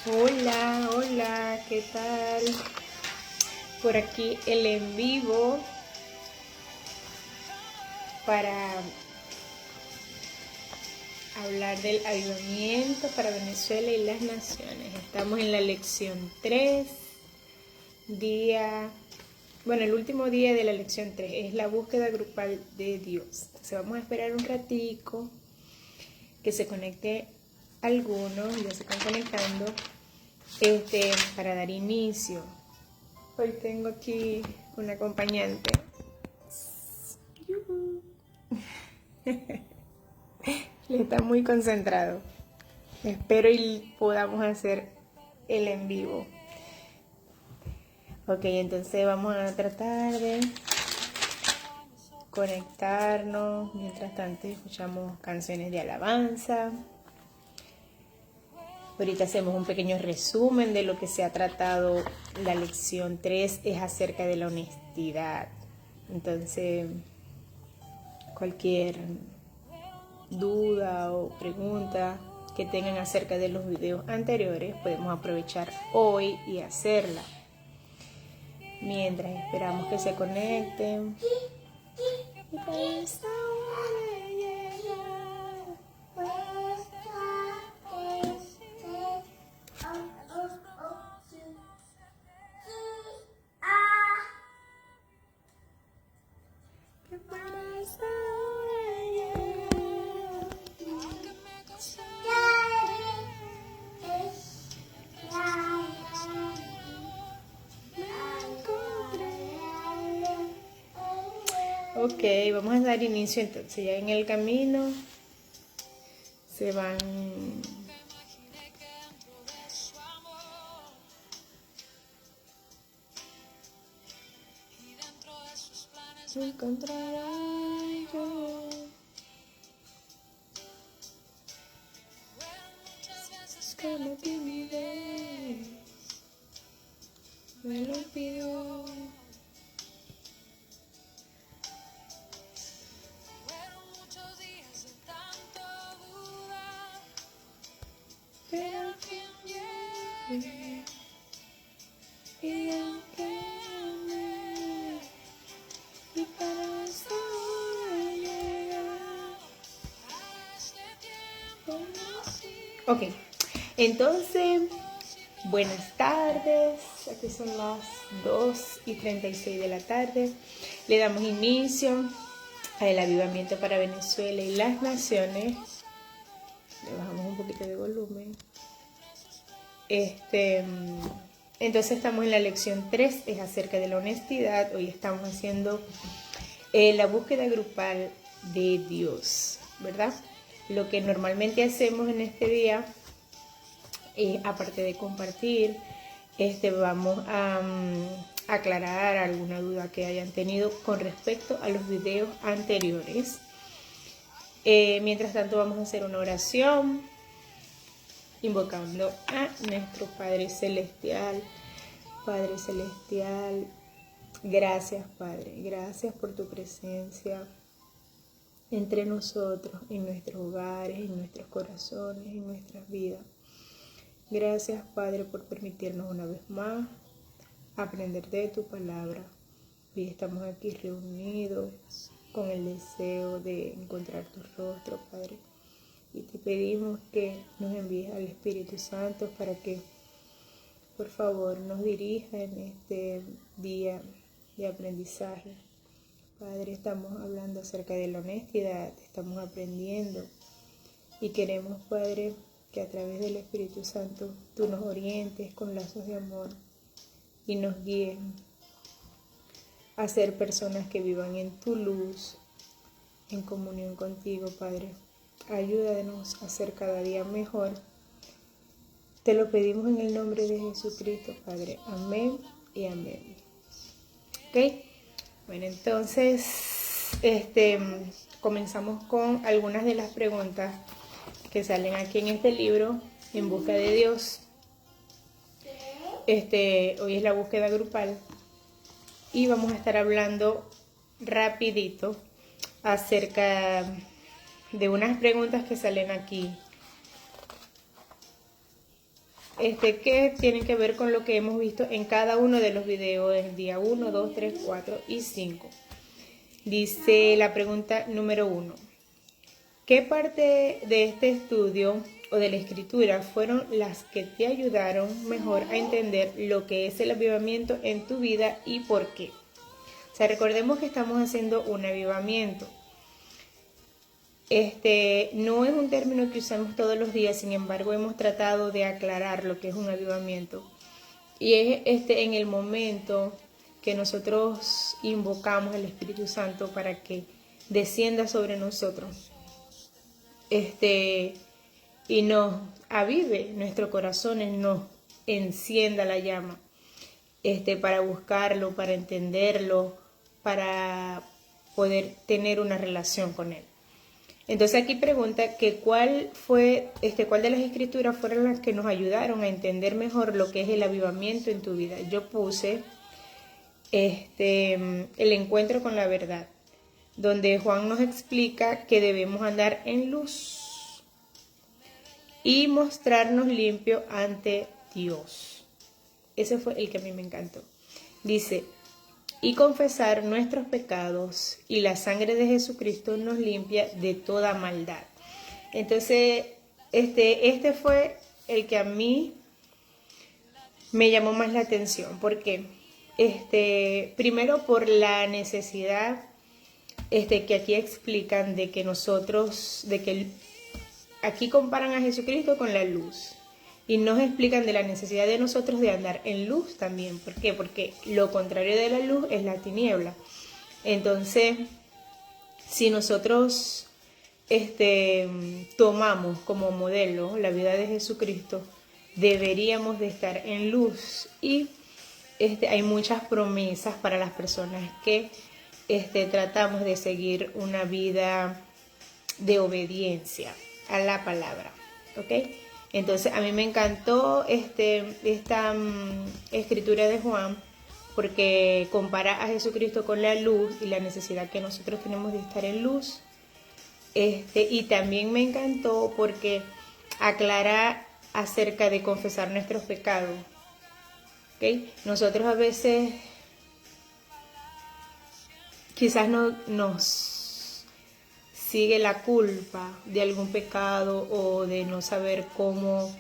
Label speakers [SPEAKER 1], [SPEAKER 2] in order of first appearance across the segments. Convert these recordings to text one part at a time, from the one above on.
[SPEAKER 1] Hola, hola, ¿qué tal? Por aquí el en vivo para hablar del avivamiento para Venezuela y las naciones. Estamos en la lección 3, el último día de la lección 3 es la búsqueda grupal de Dios. Entonces vamos a esperar un ratico que se conecte algunos, ya se están conectando, para dar inicio. Hoy tengo aquí un acompañante. Él está muy concentrado. Espero y podamos hacer el en vivo. Ok, entonces vamos a tratar de conectarnos. Mientras tanto escuchamos canciones de alabanza. Ahorita hacemos un pequeño resumen de lo que se ha tratado. La lección 3 es acerca de la honestidad. Entonces, cualquier duda o pregunta que tengan acerca de los videos anteriores, podemos aprovechar hoy y hacerla. Mientras esperamos que se conecten. Ok, vamos a dar inicio entonces. Ya en el camino se van encontrará yo. Que la timidez me lo pidió. Pero al fin llegué, y aunque amé, y para eso llegar. Ok, entonces, buenas tardes. Aquí son las 2:36 de la tarde. Le damos inicio al avivamiento para Venezuela y las naciones. Le bajamos un poquito de volumen. Entonces estamos en la lección 3, es acerca de la honestidad. Hoy estamos haciendo la búsqueda grupal de Dios, ¿verdad? Lo que normalmente hacemos en este día, aparte de compartir, vamos a aclarar alguna duda que hayan tenido con respecto a los videos anteriores. Mientras tanto vamos a hacer una oración invocando a nuestro Padre Celestial. Padre Celestial, gracias Padre, gracias por tu presencia entre nosotros, en nuestros hogares, en nuestros corazones, en nuestras vidas. Gracias Padre por permitirnos una vez más aprender de tu palabra. Hoy estamos aquí reunidos con el deseo de encontrar tu rostro, Padre. Y te pedimos que nos envíes al Espíritu Santo para que, por favor, nos dirija en este día de aprendizaje. Padre, estamos hablando acerca de la honestidad, estamos aprendiendo y queremos, Padre, que a través del Espíritu Santo tú nos orientes con lazos de amor y nos guíes a ser personas que vivan en tu luz, en comunión contigo, Padre. Ayúdanos a ser cada día mejor. Te lo pedimos en el nombre de Jesucristo, Padre. Amén y amén. ¿Ok? Bueno, entonces, comenzamos con algunas de las preguntas que salen aquí en este libro, En Busca de Dios. Hoy es la búsqueda grupal y vamos a estar hablando rapidito acerca de unas preguntas que salen aquí. que tienen que ver con lo que hemos visto en cada uno de los videos, el día 1, 2, 3, 4 y 5. Dice la pregunta número 1. ¿Qué parte de este estudio o de la escritura fueron las que te ayudaron mejor a entender lo que es el avivamiento en tu vida y por qué? O sea, recordemos que estamos haciendo un avivamiento. No es un término que usamos todos los días, sin embargo hemos tratado de aclarar lo que es un avivamiento. Y es en el momento que nosotros invocamos al Espíritu Santo para que descienda sobre nosotros. Y nos avive nuestros corazones, nos encienda la llama, para buscarlo, para entenderlo, para poder tener una relación con él. Entonces aquí pregunta que cuál de las escrituras fueron las que nos ayudaron a entender mejor lo que es el avivamiento en tu vida. Yo puse el encuentro con la verdad, donde Juan nos explica que debemos andar en luz y mostrarnos limpios ante Dios. Ese fue el que a mí me encantó. Dice, y confesar nuestros pecados, y la sangre de Jesucristo nos limpia de toda maldad. Entonces, este fue el que a mí me llamó más la atención. ¿Por qué? Primero por la necesidad que aquí explican de que nosotros, aquí comparan a Jesucristo con la luz. Y nos explican de la necesidad de nosotros de andar en luz también. ¿Por qué? Porque lo contrario de la luz es la tiniebla. Entonces, si nosotros tomamos como modelo la vida de Jesucristo, deberíamos de estar en luz. Y hay muchas promesas para las personas que tratamos de seguir una vida de obediencia a la palabra. ¿Ok? Entonces a mí me encantó esta escritura de Juan, porque compara a Jesucristo con la luz y la necesidad que nosotros tenemos de estar en luz. Y también me encantó porque aclara acerca de confesar nuestros pecados. ¿Okay? Nosotros a veces quizás nos sigue la culpa de algún pecado o de no saber cómo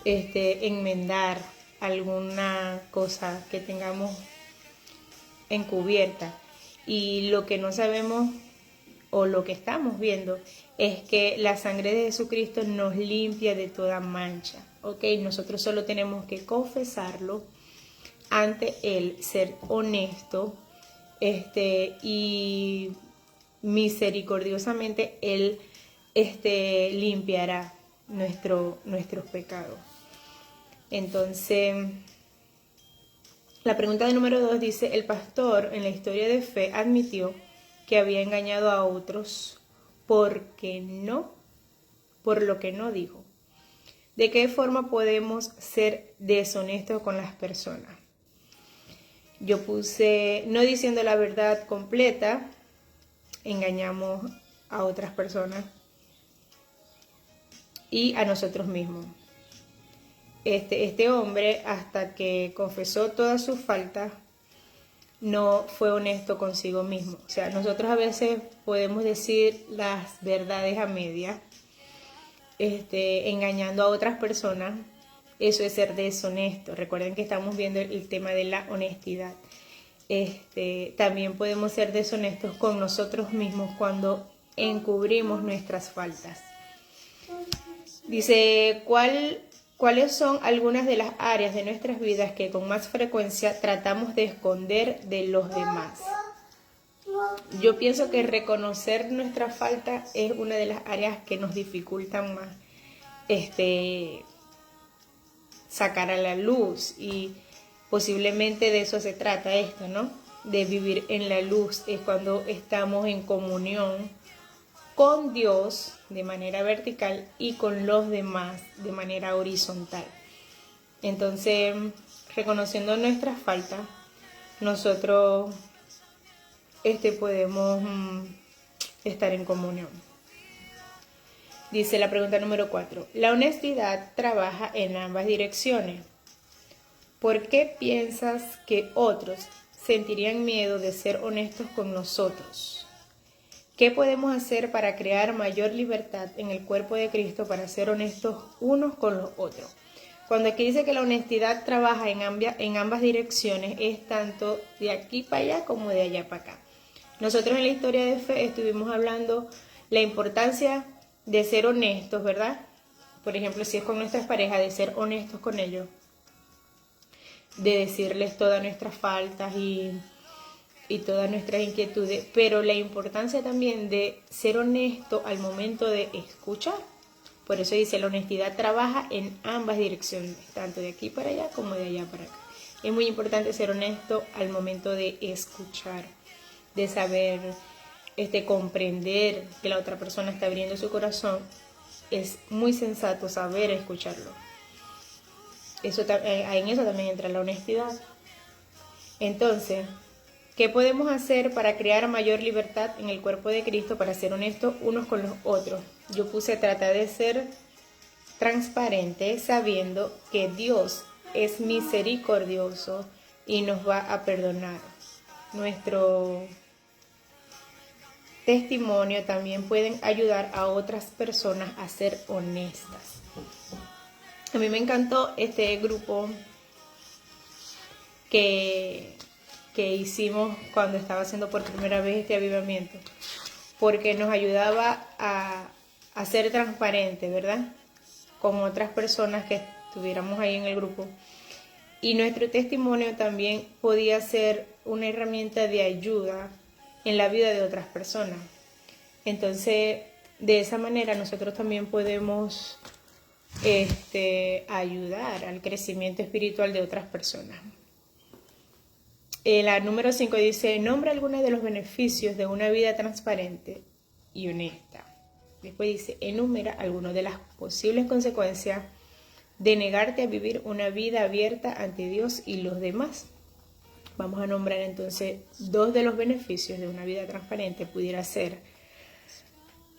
[SPEAKER 1] enmendar alguna cosa que tengamos encubierta. Y lo que no sabemos o lo que estamos viendo es que la sangre de Jesucristo nos limpia de toda mancha. ¿Ok? Nosotros solo tenemos que confesarlo ante Él, ser honesto, y misericordiosamente Él limpiará nuestros pecados. Entonces, la pregunta número 2 dice, el pastor en la historia de fe admitió que había engañado a otros por lo que no dijo. ¿De qué forma podemos ser deshonestos con las personas? Yo puse, no diciendo la verdad completa, engañamos a otras personas y a nosotros mismos. Este hombre, hasta que confesó todas sus faltas, no fue honesto consigo mismo. O sea, nosotros a veces podemos decir las verdades a medias, engañando a otras personas. Eso es ser deshonesto. Recuerden que estamos viendo el tema de la honestidad. También podemos ser deshonestos con nosotros mismos cuando encubrimos nuestras faltas. Dice, ¿cuáles son algunas de las áreas de nuestras vidas que con más frecuencia tratamos de esconder de los demás? Yo pienso que reconocer nuestra falta es una de las áreas que nos dificultan más sacar a la luz, y posiblemente de eso se trata esto, ¿no? De vivir en la luz. Es cuando estamos en comunión con Dios de manera vertical y con los demás de manera horizontal. Entonces, reconociendo nuestras faltas, nosotros podemos estar en comunión. Dice la pregunta número 4. La honestidad trabaja en ambas direcciones. ¿Por qué piensas que otros sentirían miedo de ser honestos con nosotros? ¿Qué podemos hacer para crear mayor libertad en el cuerpo de Cristo para ser honestos unos con los otros? Cuando aquí dice que la honestidad trabaja en ambas direcciones, es tanto de aquí para allá como de allá para acá. Nosotros en la historia de fe estuvimos hablando la importancia de ser honestos, ¿verdad? Por ejemplo, si es con nuestras parejas, de ser honestos con ellos, de decirles todas nuestras faltas y todas nuestras inquietudes, pero la importancia también de ser honesto al momento de escuchar. Por eso dice, la honestidad trabaja en ambas direcciones, tanto de aquí para allá como de allá para acá. Es muy importante ser honesto al momento de escuchar, de saber comprender que la otra persona está abriendo su corazón. Es muy sensato saber escucharlo. En eso también entra la honestidad. Entonces, ¿qué podemos hacer para crear mayor libertad en el cuerpo de Cristo, para ser honestos unos con los otros? Yo puse tratar de ser transparente sabiendo que Dios es misericordioso y nos va a perdonar. Nuestro testimonio también pueden ayudar a otras personas a ser honestas. A mí me encantó este grupo que hicimos cuando estaba haciendo por primera vez este avivamiento, porque nos ayudaba a ser transparente, ¿verdad? Con otras personas que estuviéramos ahí en el grupo. Y nuestro testimonio también podía ser una herramienta de ayuda en la vida de otras personas. Entonces, de esa manera nosotros también podemos ayudar al crecimiento espiritual de otras personas. La número 5 dice, nombra algunos de los beneficios de una vida transparente y honesta. Después dice, enumera algunas de las posibles consecuencias de negarte a vivir una vida abierta ante Dios y los demás. Vamos a nombrar entonces 2 de los beneficios de una vida transparente. Pudiera ser,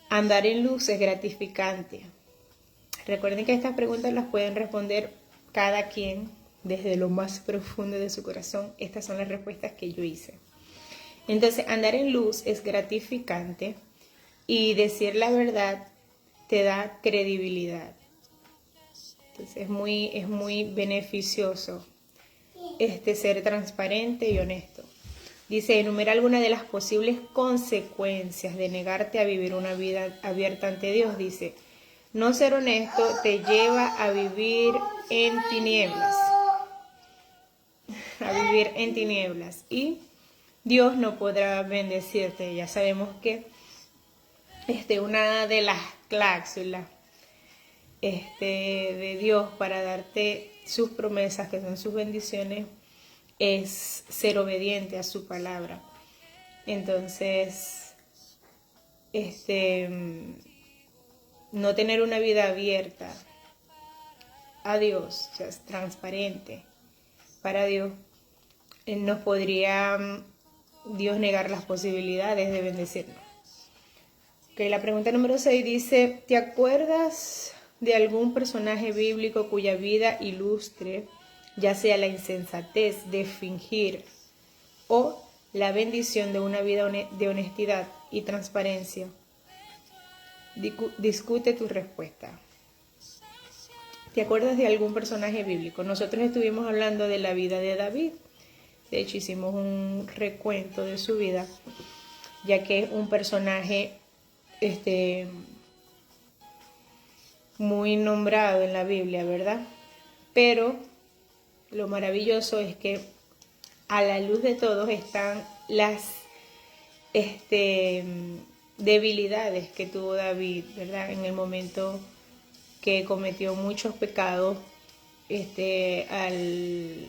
[SPEAKER 1] andar en luz es gratificante. Recuerden que estas preguntas las pueden responder cada quien desde lo más profundo de su corazón. Estas son las respuestas que yo hice. Entonces, andar en luz es gratificante y decir la verdad te da credibilidad. Entonces, es muy beneficioso ser transparente y honesto. Dice, enumera algunas de las posibles consecuencias de negarte a vivir una vida abierta ante Dios. Dice, no ser honesto te lleva a vivir en tinieblas. A vivir en tinieblas. Y Dios no podrá bendecirte. Ya sabemos que una de las cláusulas de Dios para darte sus promesas, que son sus bendiciones, es ser obediente a su palabra. Entonces, no tener una vida abierta a Dios, o sea, es transparente para Dios, nos podría Dios negar las posibilidades de bendecirnos. Okay, la pregunta número 6 dice, ¿te acuerdas de algún personaje bíblico cuya vida ilustre, ya sea la insensatez de fingir o la bendición de una vida de honestidad y transparencia? Discute tu respuesta. ¿Te acuerdas de algún personaje bíblico? Nosotros estuvimos hablando de la vida de David. De hecho, hicimos un recuento de su vida, ya que es un personaje muy nombrado en la Biblia, ¿verdad? Pero lo maravilloso es que a la luz de todos están las debilidades que tuvo David, ¿verdad? En el momento que cometió muchos pecados, al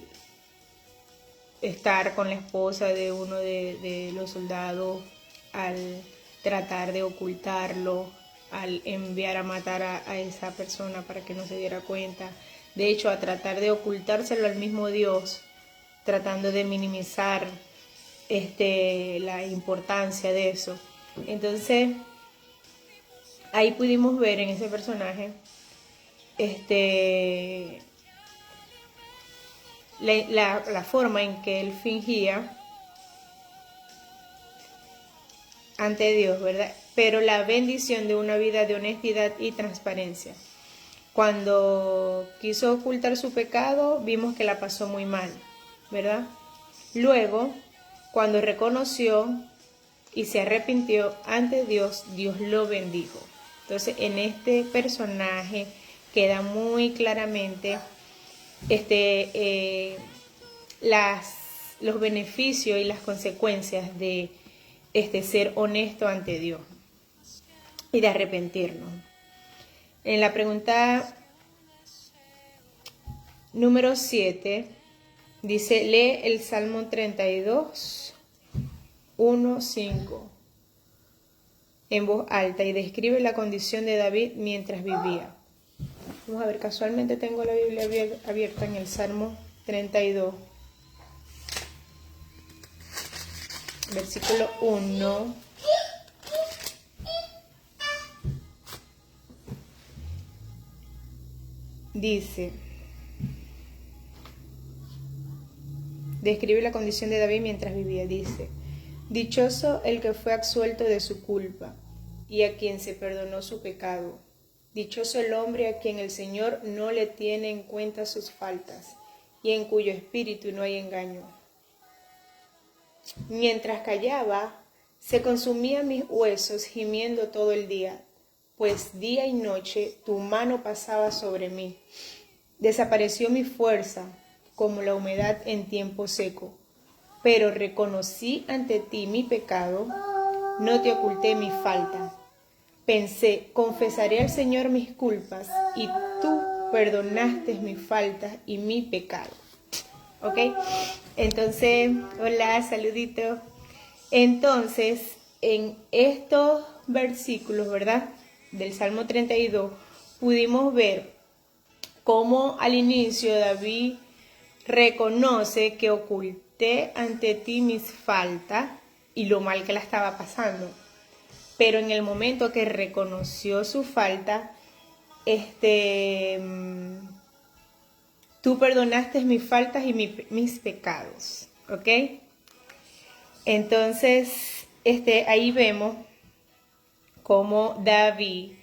[SPEAKER 1] estar con la esposa de uno de los soldados, al tratar de ocultarlo, al enviar a matar a esa persona para que no se diera cuenta. De hecho, a tratar de ocultárselo al mismo Dios, tratando de minimizar la importancia de eso. Entonces, ahí pudimos ver en ese personaje la forma en que él fingía ante Dios, ¿verdad? Pero la bendición de una vida de honestidad y transparencia. Cuando quiso ocultar su pecado, vimos que la pasó muy mal, ¿verdad? Luego, cuando reconoció y se arrepintió ante Dios, Dios lo bendijo. Entonces, en este personaje queda muy claramente los beneficios y las consecuencias de ser honesto ante Dios y de arrepentirnos. En la pregunta número 7 dice, lee el Salmo 32, 1, 5 en voz alta y describe la condición de David mientras vivía. Vamos a ver, casualmente tengo la Biblia abierta en el Salmo 32, versículo 1. Dice, describe la condición de David mientras vivía. Dice, dichoso el que fue absuelto de su culpa y a quien se perdonó su pecado. Dichoso el hombre a quien el Señor no le tiene en cuenta sus faltas y en cuyo espíritu no hay engaño. Mientras callaba, se consumían mis huesos gimiendo todo el día, pues día y noche tu mano pasaba sobre mí. Desapareció mi fuerza como la humedad en tiempo seco, pero reconocí ante ti mi pecado, no te oculté mi falta. Pensé, confesaré al Señor mis culpas y tú perdonaste mis faltas y mi pecado. ¿Ok? Entonces, hola, saludito. Entonces, en estos versículos, ¿verdad? Del Salmo 32, pudimos ver cómo al inicio David reconoce que oculté ante ti mis faltas y lo mal que la estaba pasando. Pero en el momento que reconoció su falta, tú perdonaste mis faltas y mis pecados, ¿ok? Entonces, ahí vemos cómo David,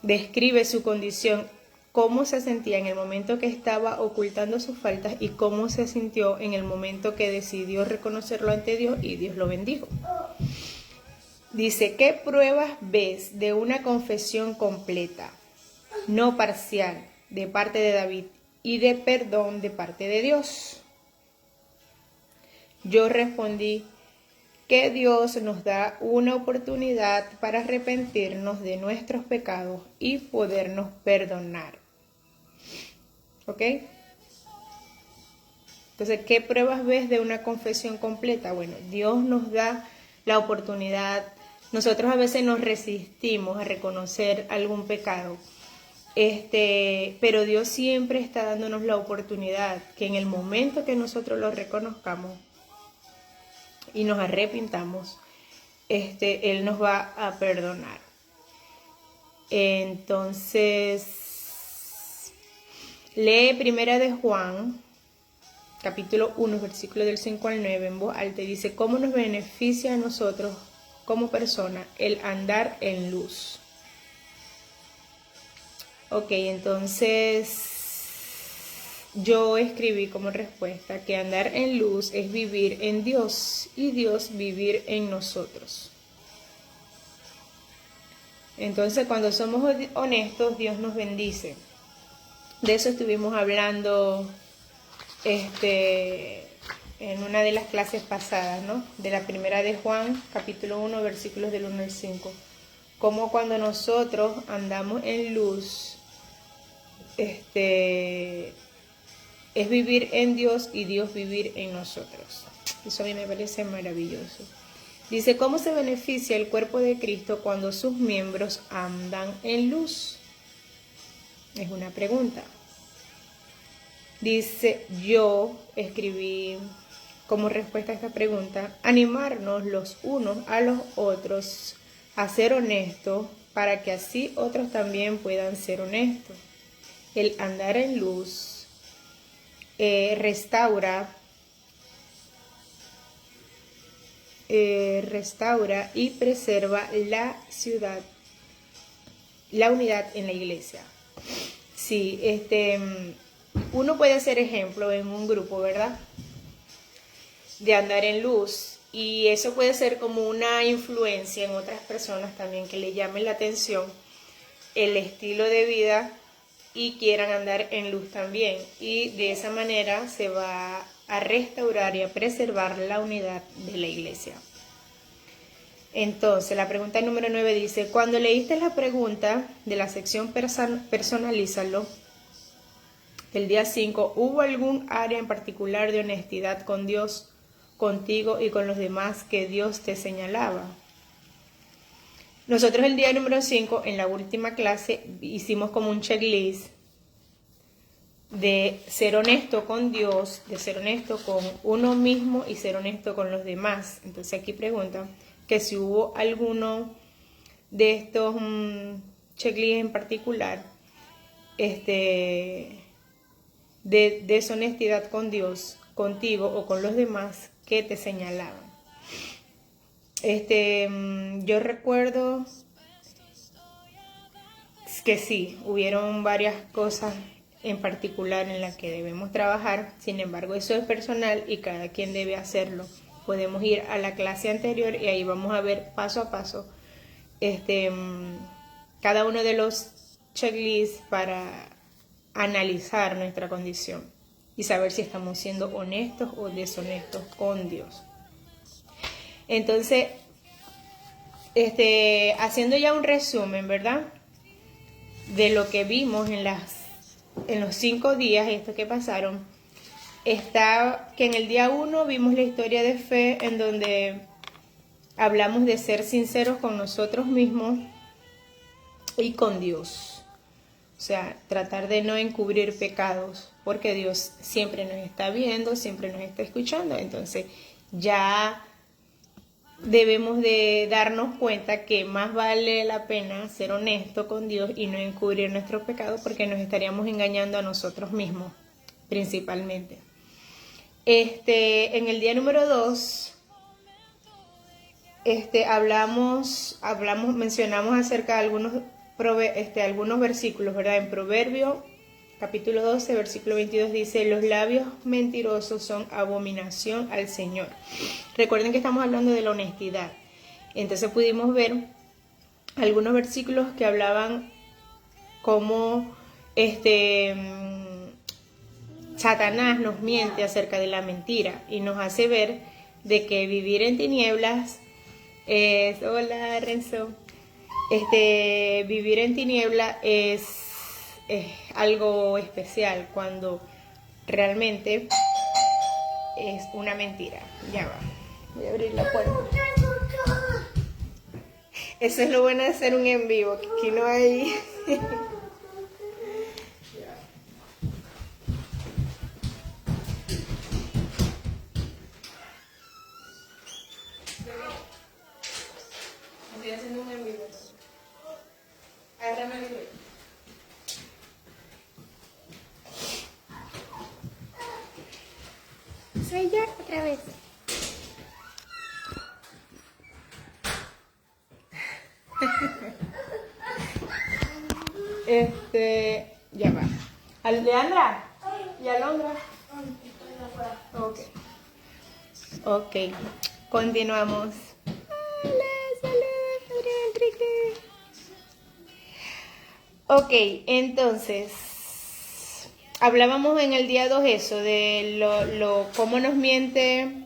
[SPEAKER 1] describe su condición, cómo se sentía en el momento que estaba ocultando sus faltas y cómo se sintió en el momento que decidió reconocerlo ante Dios y Dios lo bendijo. Dice, ¿qué pruebas ves de una confesión completa, no parcial, de parte de David y de perdón de parte de Dios? Yo respondí que Dios nos da una oportunidad para arrepentirnos de nuestros pecados y podernos perdonar. ¿Ok? Entonces, ¿qué pruebas ves de una confesión completa? Bueno, Dios nos da la oportunidad. Nosotros a veces nos resistimos a reconocer algún pecado, pero Dios siempre está dándonos la oportunidad que en el momento que nosotros lo reconozcamos y nos arrepintamos, Él nos va a perdonar. Entonces, lee Primera de Juan, capítulo 1, versículo del 5 al 9 en voz alta, y dice, ¿cómo nos beneficia a nosotros como persona el andar en luz? Ok, entonces yo escribí como respuesta que andar en luz es vivir en Dios y Dios vivir en nosotros. Entonces, cuando somos honestos, Dios nos bendice. De eso estuvimos hablando en una de las clases pasadas, ¿no? De la Primera de Juan, capítulo 1, versículos del 1 al 5. Como cuando nosotros andamos en luz, es vivir en Dios y Dios vivir en nosotros. Eso a mí me parece maravilloso. Dice, ¿cómo se beneficia el cuerpo de Cristo cuando sus miembros andan en luz? Es una pregunta. Dice, yo escribí como respuesta a esta pregunta, animarnos los unos a los otros a ser honesto para que así otros también puedan ser honestos. El andar en luz restaura y preserva la ciudad, la unidad en la iglesia. Sí, uno puede ser ejemplo en un grupo, ¿verdad? De andar en luz, y eso puede ser como una influencia en otras personas también, que le llame la atención el estilo de vida y quieran andar en luz también, y de esa manera se va a restaurar y a preservar la unidad de la iglesia. Entonces, la pregunta número 9 dice: cuando leíste la pregunta de la sección personalízalo, el día 5, ¿hubo algún área en particular de honestidad con Dios, contigo y con los demás que Dios te señalaba? Nosotros el día número 5, en la última clase, hicimos como un checklist de ser honesto con Dios, de ser honesto con uno mismo y ser honesto con los demás. Entonces aquí pregunta que si hubo alguno de estos checklists en particular de deshonestidad con Dios, contigo o con los demás que te señalaban. Yo recuerdo que sí, hubieron varias cosas en particular en las que debemos trabajar. Sin embargo, eso es personal y cada quien debe hacerlo. Podemos ir a la clase anterior y ahí vamos a ver paso a paso cada uno de los checklists para analizar nuestra condición y saber si estamos siendo honestos o deshonestos con Dios. Entonces, haciendo ya un resumen, ¿verdad?, de lo que vimos en los 5 días estos que pasaron, está que en el día 1 vimos la historia de fe, en donde hablamos de ser sinceros con nosotros mismos y con Dios. O sea, tratar de no encubrir pecados, porque Dios siempre nos está viendo, siempre nos está escuchando. Entonces ya debemos de darnos cuenta que más vale la pena ser honesto con Dios y no encubrir nuestros pecados, porque nos estaríamos engañando a nosotros mismos principalmente. En el día número 2 mencionamos acerca de algunos versículos, ¿verdad? En Proverbio capítulo 12, versículo 22 dice: los labios mentirosos son abominación al Señor. Recuerden que estamos hablando de la honestidad. Entonces pudimos ver algunos versículos que hablaban cómo Satanás nos miente acerca de la mentira y nos hace ver de que vivir en tinieblas hola Renzo, vivir en tinieblas es algo especial, cuando realmente es una mentira. Ya va, voy a abrir la puerta. Eso es lo bueno de hacer un en vivo, que aquí no hay estoy haciendo un en vivo. Agárrame el video.
[SPEAKER 2] Soy yo otra vez.
[SPEAKER 1] Ya va. ¿Alejandra? ¿Y Alondra? Ok. Continuamos. Hola, saludos, Adrián Enrique. Ok, entonces hablábamos en el día 2 eso, de cómo nos miente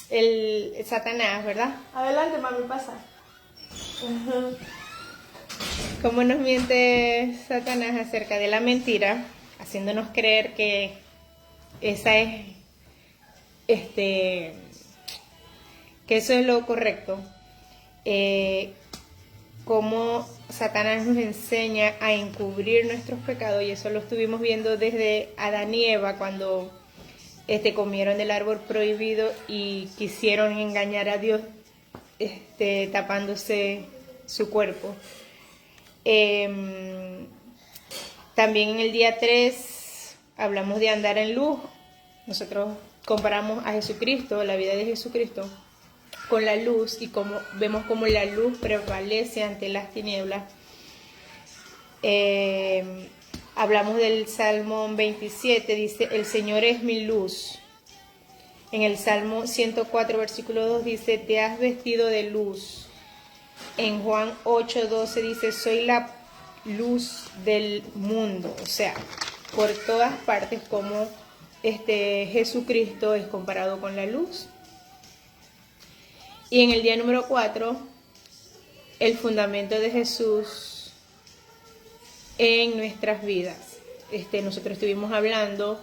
[SPEAKER 1] el Satanás, ¿verdad? Adelante, mami, pasa. Cómo nos miente Satanás acerca de la mentira, haciéndonos creer que esa es, que eso es lo correcto. Cómo Satanás nos enseña a encubrir nuestros pecados, y eso lo estuvimos viendo desde Adán y Eva, cuando comieron del árbol prohibido y quisieron engañar a Dios, tapándose su cuerpo. También en el día 3 hablamos de andar en luz. Nosotros comparamos a Jesucristo, la vida de Jesucristo, con la luz y vemos cómo la luz prevalece ante las tinieblas. Hablamos del Salmo 27, dice, el Señor es mi luz. En el Salmo 104, versículo 2 dice, te has vestido de luz. En Juan 8:12 dice, soy la luz del mundo. O sea, por todas partes como Jesucristo es comparado con la luz. Y en el día número 4, el fundamento de Jesús en nuestras vidas. Nosotros estuvimos hablando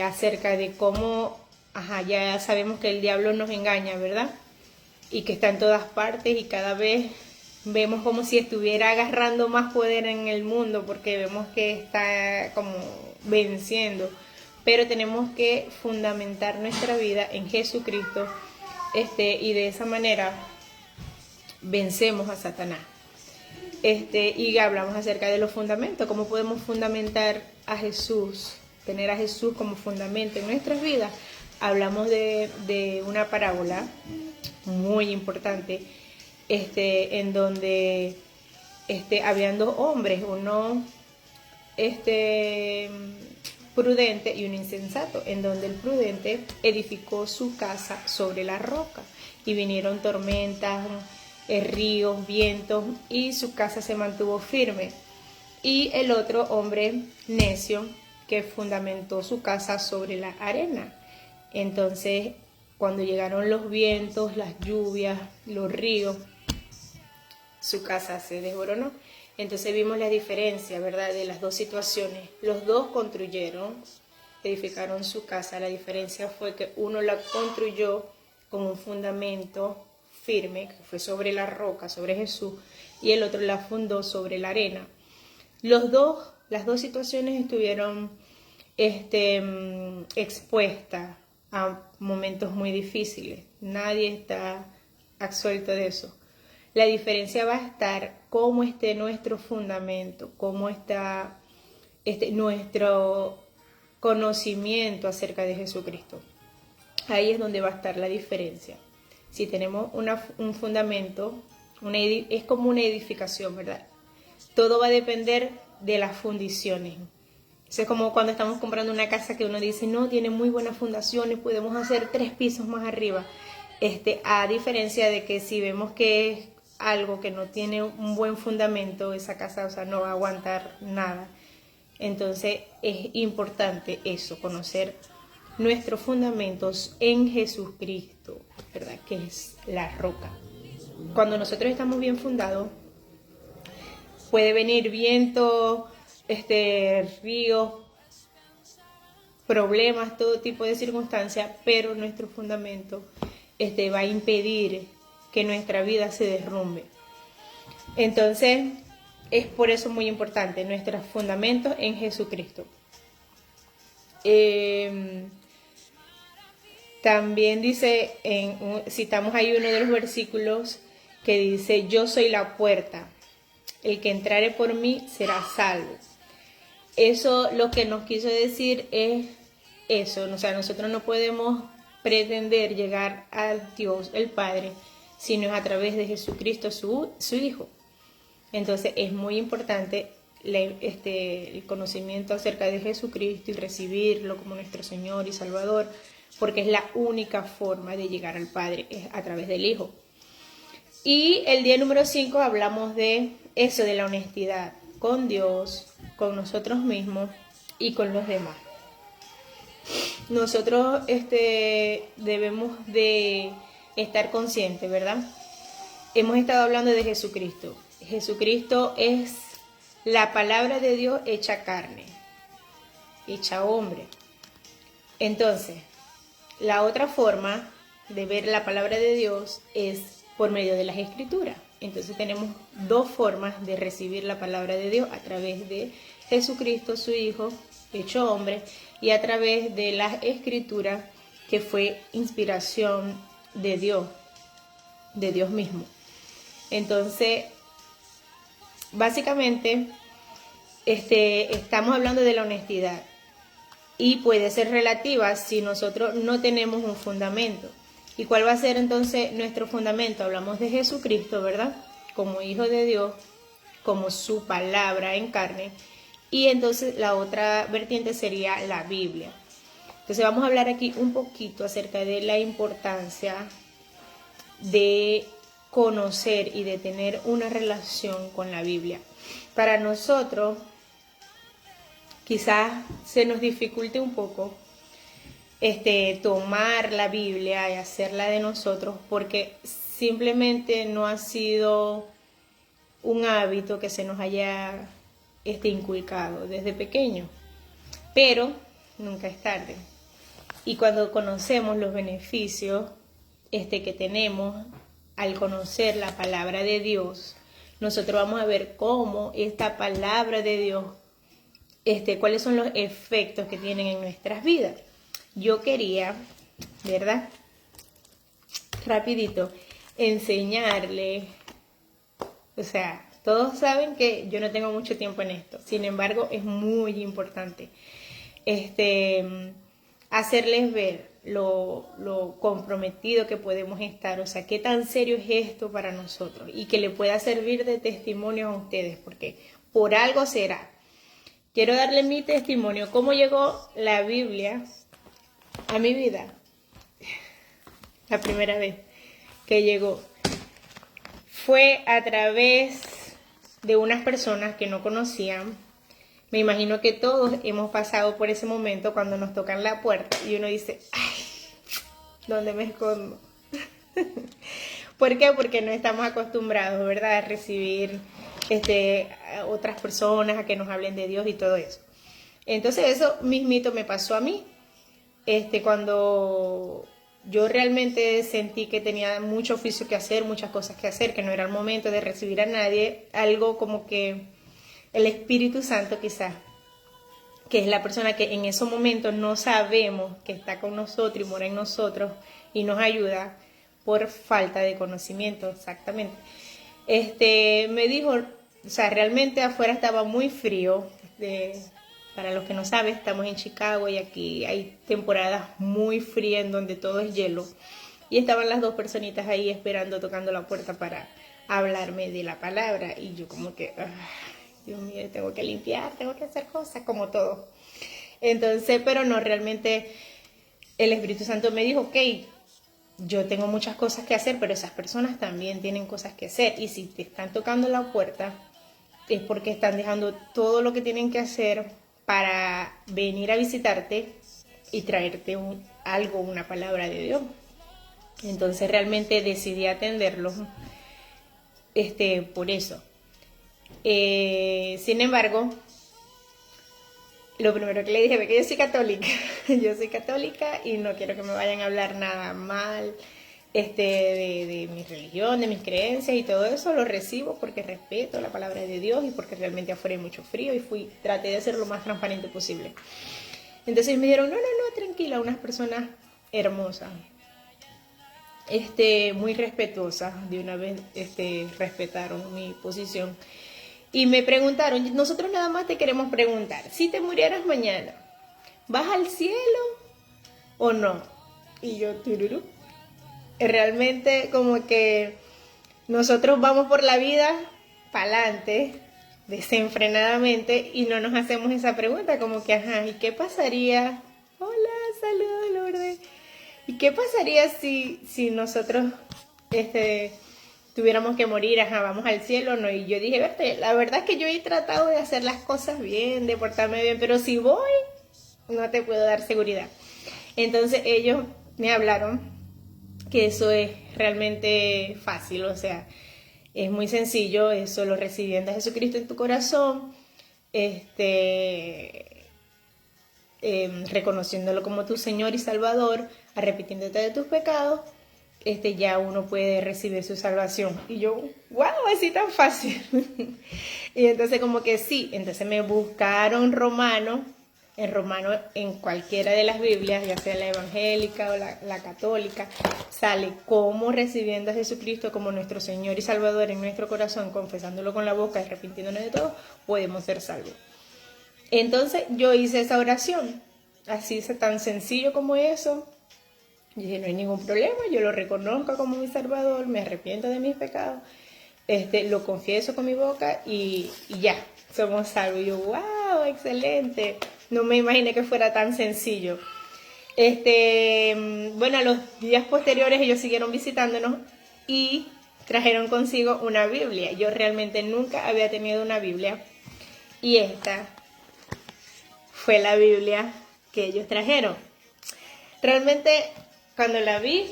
[SPEAKER 1] acerca de cómo, ya sabemos que el diablo nos engaña, ¿verdad? Y que está en todas partes y cada vez vemos como si estuviera agarrando más poder en el mundo porque vemos que está como venciendo. Pero tenemos que fundamentar nuestra vida en Jesucristo y de esa manera vencemos a Satanás. Y hablamos acerca de los fundamentos, cómo podemos fundamentar a Jesús, tener a Jesús como fundamento en nuestras vidas. Hablamos de una parábola muy importante, en donde habían dos hombres, uno prudente y un insensato, en donde el prudente edificó su casa sobre la roca y vinieron tormentas, ríos, vientos y su casa se mantuvo firme. Y el otro hombre necio que fundamentó su casa sobre la arena. Entonces, cuando llegaron los vientos, las lluvias, los ríos, su casa se desboronó. Entonces vimos la diferencia, ¿verdad?, de las dos situaciones. Los dos construyeron, edificaron su casa. La diferencia fue que uno la construyó con un fundamento firme, que fue sobre la roca, sobre Jesús, y el otro la fundó sobre la arena. Las dos situaciones estuvieron expuestas a momentos muy difíciles. Nadie está absuelto de eso. La diferencia va a estar cómo esté nuestro fundamento, cómo está nuestro conocimiento acerca de Jesucristo. Ahí es donde va a estar la diferencia. Si tenemos un fundamento, es como una edificación, ¿verdad? Todo va a depender de las fundiciones. Es como cuando estamos comprando una casa que uno dice, no, tiene muy buenas fundaciones, podemos hacer 3 pisos más arriba. A diferencia de que si vemos que es algo que no tiene un buen fundamento, esa casa, no va a aguantar nada. Entonces es importante eso, conocer nuestros fundamentos en Jesucristo, ¿verdad?, que es la roca. Cuando nosotros estamos bien fundados, puede venir viento, ríos, problemas, todo tipo de circunstancias, pero nuestro fundamento va a impedir que nuestra vida se derrumbe. Entonces, es por eso muy importante nuestros fundamentos en Jesucristo. También dice, citamos ahí uno de los versículos que dice, yo soy la puerta, el que entrare por mí será salvo. Eso lo que nos quiso decir es eso, o sea, nosotros no podemos pretender llegar a Dios el Padre si no es a través de Jesucristo su Hijo. Entonces es muy importante el conocimiento acerca de Jesucristo y recibirlo como nuestro Señor y Salvador, porque es la única forma de llegar al Padre, es a través del Hijo. Y el día número 5 hablamos de eso, de la honestidad con Dios, con nosotros mismos y con los demás. Nosotros debemos de estar conscientes, ¿verdad? Hemos estado hablando de Jesucristo. Jesucristo es la palabra de Dios hecha carne, hecha hombre. Entonces, la otra forma de ver la palabra de Dios es por medio de las Escrituras. Entonces tenemos dos formas de recibir la palabra de Dios: a través de Jesucristo, su Hijo, hecho hombre, y a través de las Escrituras, que fue inspiración de Dios mismo. Entonces, básicamente, estamos hablando de la honestidad y puede ser relativa si nosotros no tenemos un fundamento. ¿Y cuál va a ser entonces nuestro fundamento? Hablamos de Jesucristo, ¿verdad? Como Hijo de Dios, como su palabra en carne. Y entonces la otra vertiente sería la Biblia. Entonces vamos a hablar aquí un poquito acerca de la importancia de conocer y de tener una relación con la Biblia. Para nosotros, quizás se nos dificulte un poco tomar la Biblia y hacerla de nosotros porque simplemente no ha sido un hábito que se nos haya inculcado desde pequeño. Pero nunca es tarde. Y cuando conocemos los beneficios que tenemos al conocer la palabra de Dios, nosotros vamos a ver cómo esta palabra de Dios, cuáles son los efectos que tienen en nuestras vidas. Yo quería, ¿verdad? Rapidito, enseñarle, o sea, todos saben que yo no tengo mucho tiempo en esto, sin embargo es muy importante hacerles ver lo comprometido que podemos estar, o sea, qué tan serio es esto para nosotros y que le pueda servir de testimonio a ustedes, porque por algo será. Quiero darle mi testimonio, cómo llegó la Biblia a mi vida. La primera vez que llegó fue a través de unas personas que no conocían. Me imagino que todos hemos pasado por ese momento cuando nos tocan la puerta y uno dice, ay, ¿dónde me escondo? ¿Por qué? Porque no estamos acostumbrados, ¿verdad?, a recibir a otras personas, a que nos hablen de Dios y todo eso. Entonces eso mismito me pasó a mí. Cuando yo realmente sentí que tenía mucho oficio que hacer, muchas cosas que hacer, que no era el momento de recibir a nadie, algo como que el Espíritu Santo quizás, que es la persona que en esos momentos no sabemos que está con nosotros y mora en nosotros y nos ayuda por falta de conocimiento, exactamente. Me dijo, o sea, realmente afuera estaba muy frío. Para los que no saben, estamos en Chicago y aquí hay temporadas muy frías en donde todo es hielo. Y estaban las dos personitas ahí esperando, tocando la puerta para hablarme de la palabra. Y yo como que, Dios mío, tengo que limpiar, tengo que hacer cosas, como todo. Entonces, pero no, realmente el Espíritu Santo me dijo, ok, yo tengo muchas cosas que hacer, pero esas personas también tienen cosas que hacer. Y si te están tocando la puerta, es porque están dejando todo lo que tienen que hacer para venir a visitarte y traerte algo, una palabra de Dios. Entonces realmente decidí atenderlos por eso. Sin embargo, lo primero que le dije fue que yo soy católica. Yo soy católica y no quiero que me vayan a hablar nada mal de mi religión, de mis creencias y todo eso. Lo recibo porque respeto la palabra de Dios y porque realmente afuera hay mucho frío y traté de ser lo más transparente posible. Entonces me dijeron, no, tranquila, unas personas hermosas, muy respetuosas, de una vez respetaron mi posición. Y me preguntaron, nosotros nada más te queremos preguntar, si te murieras mañana, ¿vas al cielo o no? Y yo, tururú. Realmente como que nosotros vamos por la vida para adelante, desenfrenadamente, y no nos hacemos esa pregunta, como que, ajá, ¿y qué pasaría? Hola, saludos, Lourdes. ¿Y qué pasaría si nosotros tuviéramos que morir? Ajá, ¿vamos al cielo o no? Y yo dije, verte, la verdad es que yo he tratado de hacer las cosas bien, de portarme bien, pero si voy, no te puedo dar seguridad. Entonces ellos me hablaron que eso es realmente fácil, o sea, es muy sencillo, es solo recibiendo a Jesucristo en tu corazón, reconociéndolo como tu Señor y Salvador, arrepintiéndote de tus pecados, ya uno puede recibir su salvación. Y yo, wow, así tan fácil. Y entonces como que sí, entonces me buscaron Romanos en romano, en cualquiera de las Biblias, ya sea la evangélica o la católica, sale como recibiendo a Jesucristo como nuestro Señor y Salvador en nuestro corazón, confesándolo con la boca y arrepintiéndonos de todo, podemos ser salvos. Entonces yo hice esa oración, así tan sencillo como eso. Y dije, no hay ningún problema, yo lo reconozco como mi Salvador, me arrepiento de mis pecados, lo confieso con mi boca y ya, somos salvos. Y yo, wow, excelente. No me imaginé que fuera tan sencillo. Bueno, a los días posteriores ellos siguieron visitándonos y trajeron consigo una Biblia. Yo realmente nunca había tenido una Biblia y esta fue la Biblia que ellos trajeron. Realmente cuando la vi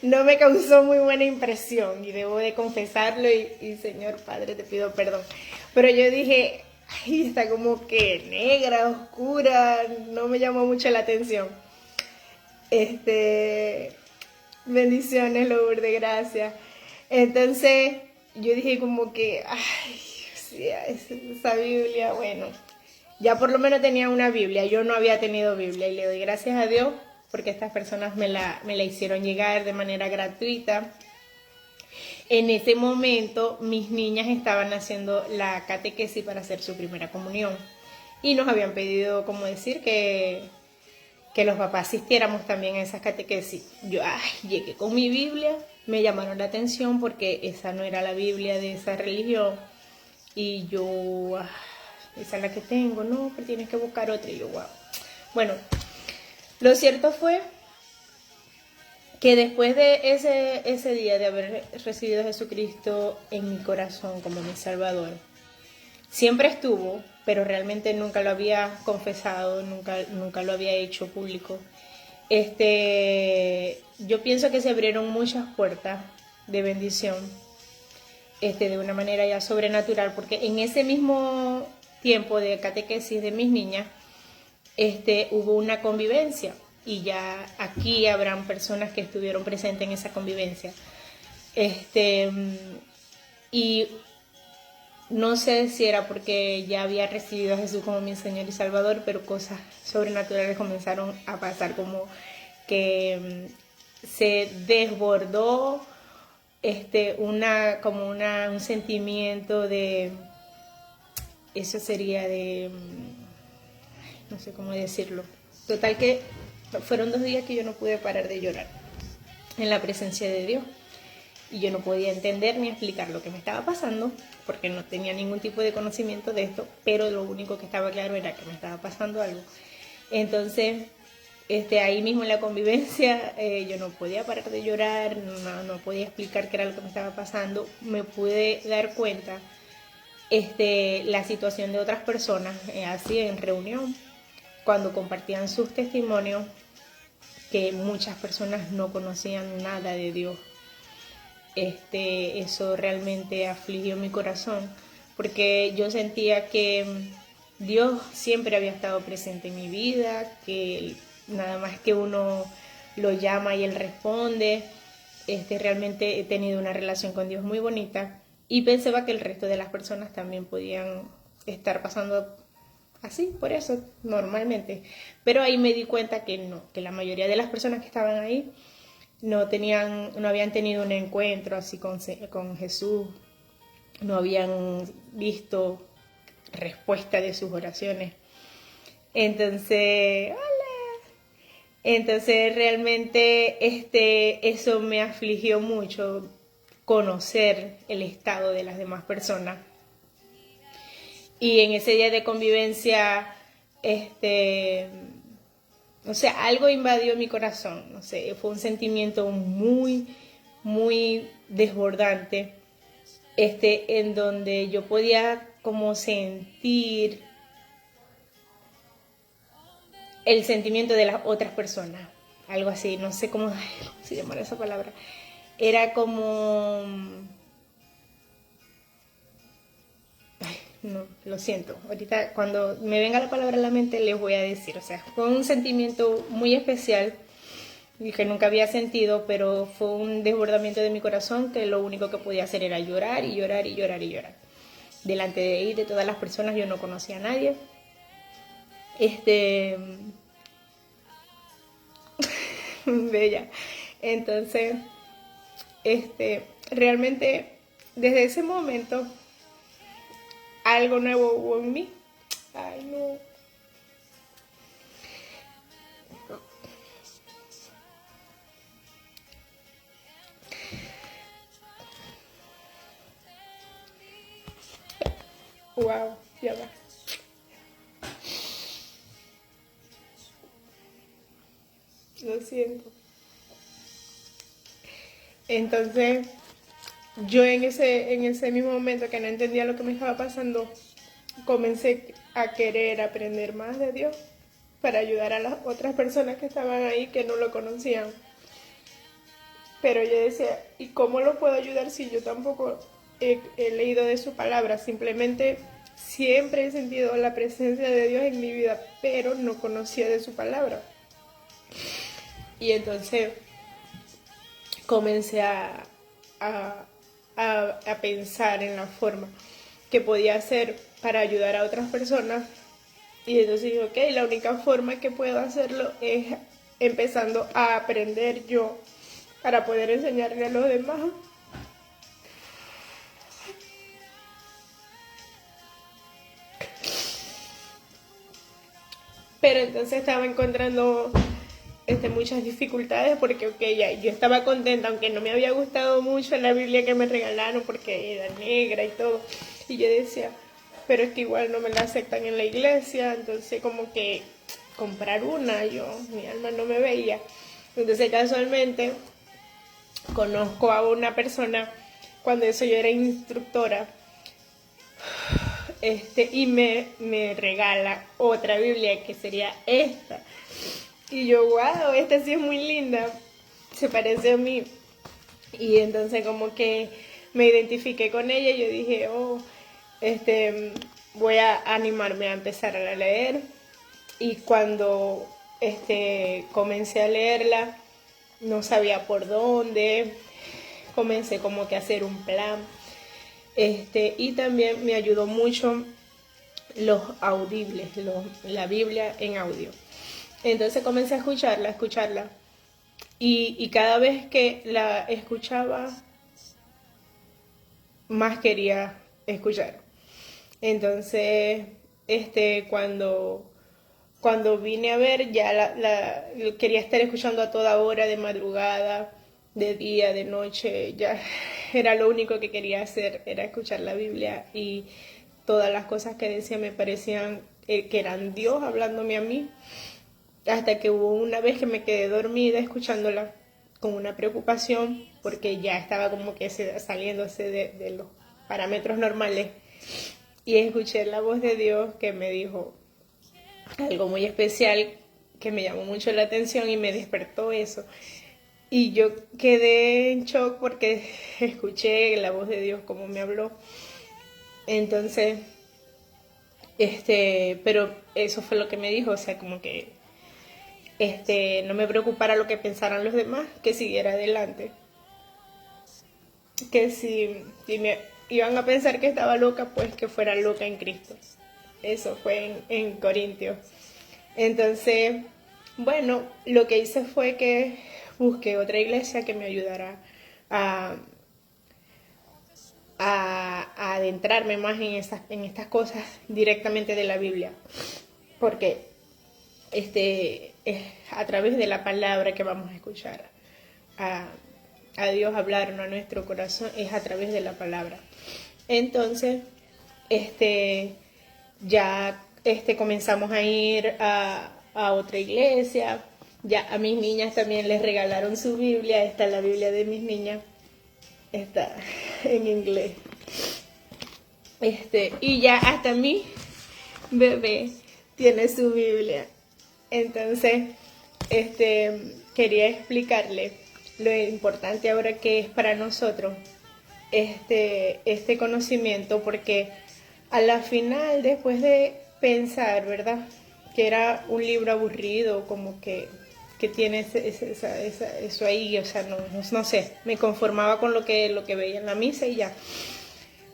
[SPEAKER 1] no me causó muy buena impresión y debo de confesarlo y Señor Padre te pido perdón. Pero yo dije, ay, está como que negra, oscura, no me llamó mucho la atención. Bendiciones, Lourdes, gracias. Entonces yo dije como que, ay, sí, esa Biblia, bueno, ya por lo menos tenía una Biblia, yo no había tenido Biblia y le doy gracias a Dios porque estas personas me la hicieron llegar de manera gratuita. En ese momento mis niñas estaban haciendo la catequesis para hacer su primera comunión y nos habían pedido, como decir, que los papás asistiéramos también a esas catequesis. Yo llegué con mi Biblia, me llamaron la atención porque esa no era la Biblia de esa religión y yo, esa es la que tengo, no, pero tienes que buscar otra. Y yo, wow. Bueno, lo cierto fue que después de ese día de haber recibido a Jesucristo en mi corazón como mi Salvador, siempre estuvo, pero realmente nunca lo había confesado, nunca lo había hecho público. Yo pienso que se abrieron muchas puertas de bendición, de una manera ya sobrenatural, porque en ese mismo tiempo de catequesis de mis niñas, hubo una convivencia y ya aquí habrán personas que estuvieron presentes en esa convivencia. Y no sé si era porque ya había recibido a Jesús como mi Señor y Salvador, pero cosas sobrenaturales comenzaron a pasar, como que se desbordó un sentimiento de, eso sería de, no sé cómo decirlo. Total que fueron 2 días que yo no pude parar de llorar en la presencia de Dios. Y yo no podía entender ni explicar lo que me estaba pasando, porque no tenía ningún tipo de conocimiento de esto, pero lo único que estaba claro era que me estaba pasando algo. Entonces, ahí mismo en la convivencia, yo no podía parar de llorar, no podía explicar qué era lo que me estaba pasando. Me pude dar cuenta la situación de otras personas, así en reunión, cuando compartían sus testimonios, que muchas personas no conocían nada de Dios. Eso realmente afligió mi corazón, porque yo sentía que Dios siempre había estado presente en mi vida, que nada más que uno lo llama y Él responde. Realmente he tenido una relación con Dios muy bonita y pensaba que el resto de las personas también podían estar pasando así, por eso, normalmente. Pero ahí me di cuenta que no, que la mayoría de las personas que estaban ahí no habían tenido un encuentro así con Jesús, no habían visto respuesta de sus oraciones. Entonces realmente eso me afligió mucho, conocer el estado de las demás personas. Y en ese día de convivencia, o sea, algo invadió mi corazón, no sé, fue un sentimiento muy, muy desbordante, en donde yo podía como sentir el sentimiento de las otras personas, algo así, no sé cómo se llama esa palabra, era como, no, lo siento, ahorita cuando me venga la palabra a la mente les voy a decir, o sea, fue un sentimiento muy especial y que nunca había sentido, pero fue un desbordamiento de mi corazón que lo único que podía hacer era llorar y llorar y llorar y llorar. delante de ahí, de todas las personas, yo no conocía a nadie. Bella. Entonces, realmente, desde ese momento, algo nuevo hubo en mí. Ay, no. Wow, ya va. Lo siento. Entonces, yo en ese mismo momento que no entendía lo que me estaba pasando, comencé a querer aprender más de Dios para ayudar a las otras personas que estaban ahí que no lo conocían. Pero yo decía, ¿y cómo lo puedo ayudar si yo tampoco he leído de su palabra? Simplemente siempre he sentido la presencia de Dios en mi vida, pero no conocía de su palabra. Y entonces comencé a pensar en la forma que podía hacer para ayudar a otras personas. Y entonces dije, ok, la única forma que puedo hacerlo es empezando a aprender yo para poder enseñarle a los demás. Pero entonces estaba encontrando muchas dificultades porque, ok, ya, yo estaba contenta, aunque no me había gustado mucho la Biblia que me regalaron porque era negra y todo. Y yo decía, pero es que igual no me la aceptan en la iglesia, entonces como que comprar una, mi alma no me veía. Entonces casualmente conozco a una persona, cuando eso yo era instructora, y me regala otra Biblia que sería esta. Y yo, wow, esta sí es muy linda, se parece a mí. Y entonces como que me identifiqué con ella y yo dije, voy a animarme a empezar a leer. Y cuando comencé a leerla, no sabía por dónde, comencé como que a hacer un plan. Y también me ayudó mucho los audibles, la Biblia en audio. Entonces comencé a escucharla. Y cada vez que la escuchaba, más quería escuchar. Entonces, cuando vine a ver, ya quería estar escuchando a toda hora, de madrugada, de día, de noche. Ya era lo único que quería hacer, era escuchar la Biblia, y todas las cosas que decía me parecían que eran Dios hablándome a mí. Hasta que hubo una vez que me quedé dormida escuchándola con una preocupación porque ya estaba como que saliéndose de los parámetros normales, y escuché la voz de Dios que me dijo algo muy especial que me llamó mucho la atención y me despertó eso. Y yo quedé en shock porque escuché la voz de Dios como me habló. Entonces, pero eso fue lo que me dijo, o sea, como que no me preocupara lo que pensaran los demás, que siguiera adelante. Que si me iban a pensar que estaba loca, pues que fuera loca en Cristo. Eso fue en Corintios. Entonces, bueno, lo que hice fue que busqué otra iglesia que me ayudara a adentrarme más en estas cosas directamente de la Biblia. Porque es a través de la palabra que vamos a escuchar a Dios hablarnos a nuestro corazón, es a través de la palabra. Entonces, ya comenzamos a ir a otra iglesia. Ya a mis niñas también les regalaron su Biblia. Esta es la Biblia de mis niñas, está en inglés. Y ya hasta mi bebé tiene su Biblia. Entonces, quería explicarle lo importante ahora que es para nosotros este conocimiento, porque a la final, después de pensar, ¿verdad?, que era un libro aburrido, como que tiene eso ahí, o sea, no sé, me conformaba con lo que veía en la misa y ya.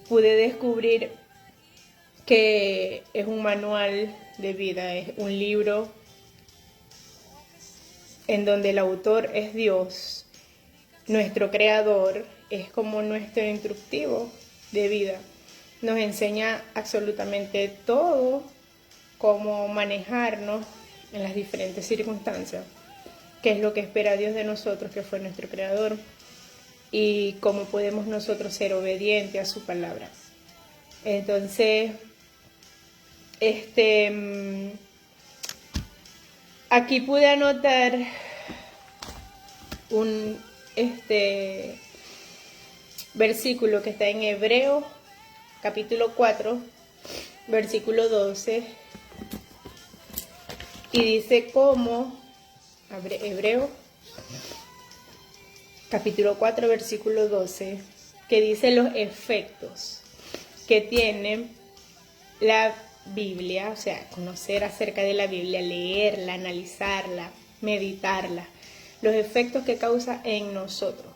[SPEAKER 1] Pude descubrir que es un manual de vida, es un libro en donde el autor es Dios, nuestro creador, es como nuestro instructivo de vida. Nos enseña absolutamente todo, cómo manejarnos en las diferentes circunstancias, qué es lo que espera Dios de nosotros, que fue nuestro creador, y cómo podemos nosotros ser obedientes a su palabra. Entonces, aquí pude anotar un versículo que está en Hebreos capítulo 4, versículo 12, y dice cómo, Hebreos capítulo 4, versículo 12, que dice los efectos que tiene la Biblia, o sea, conocer acerca de la Biblia, leerla, analizarla, meditarla, los efectos que causa en nosotros.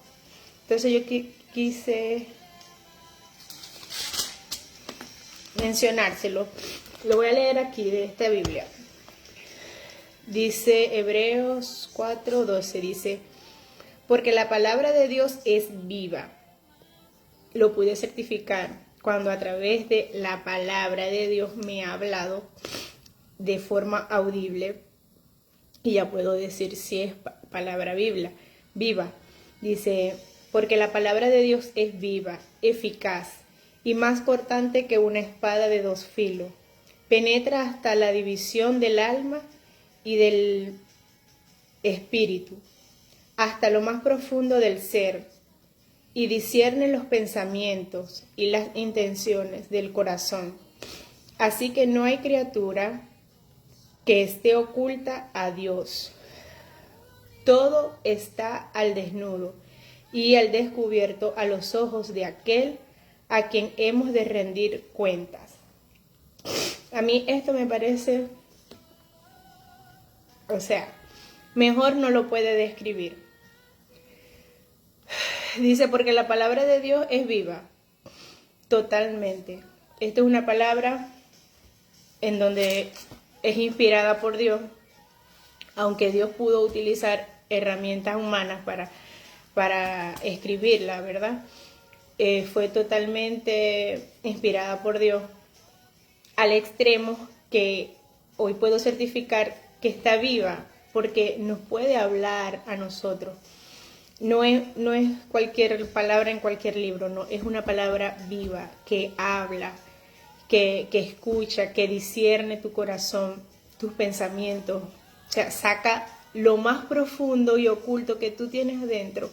[SPEAKER 1] Entonces yo quise mencionárselo. Lo voy a leer aquí de esta Biblia. Dice Hebreos 4:12, dice, porque la palabra de Dios es viva. Lo pude certificar cuando a través de la palabra de Dios me ha hablado de forma audible, y ya puedo decir si es palabra viva. Dice, porque la palabra de Dios es viva, eficaz y más cortante que una espada de dos filos. Penetra hasta la división del alma y del espíritu, hasta lo más profundo del ser, y discierne los pensamientos y las intenciones del corazón. Así que no hay criatura que esté oculta a Dios. Todo está al desnudo y al descubierto a los ojos de aquel a quien hemos de rendir cuentas. A mí esto me parece, o sea, mejor no lo puede describir. Dice, porque la palabra de Dios es viva, totalmente. Esta es una palabra en donde es inspirada por Dios, aunque Dios pudo utilizar herramientas humanas para escribirla, ¿verdad? Fue totalmente inspirada por Dios, al extremo que hoy puedo certificar que está viva, porque nos puede hablar a nosotros. No es cualquier palabra en cualquier libro, no, es una palabra viva que habla, que escucha, que discierne tu corazón, tus pensamientos, o sea, saca lo más profundo y oculto que tú tienes dentro.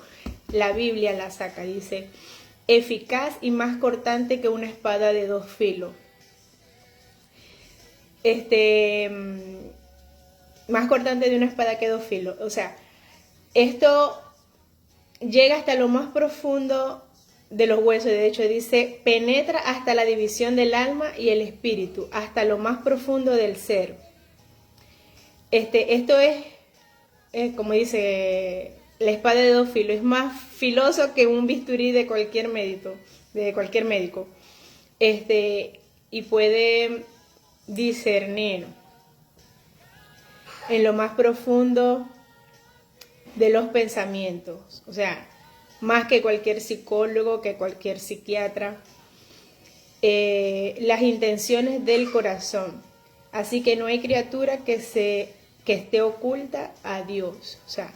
[SPEAKER 1] La Biblia la saca, dice, eficaz y más cortante que una espada de dos filos. Más cortante de una espada que dos filos, o sea, esto llega hasta lo más profundo de los huesos. De hecho dice, penetra hasta la división del alma y el espíritu, hasta lo más profundo del ser. Esto es, como dice, la espada de dos filos, es más filoso que un bisturí de cualquier médico, y puede discernir en lo más profundo de los pensamientos, o sea, más que cualquier psicólogo, que cualquier psiquiatra, las intenciones del corazón. Así que no hay criatura que esté oculta a Dios. O sea,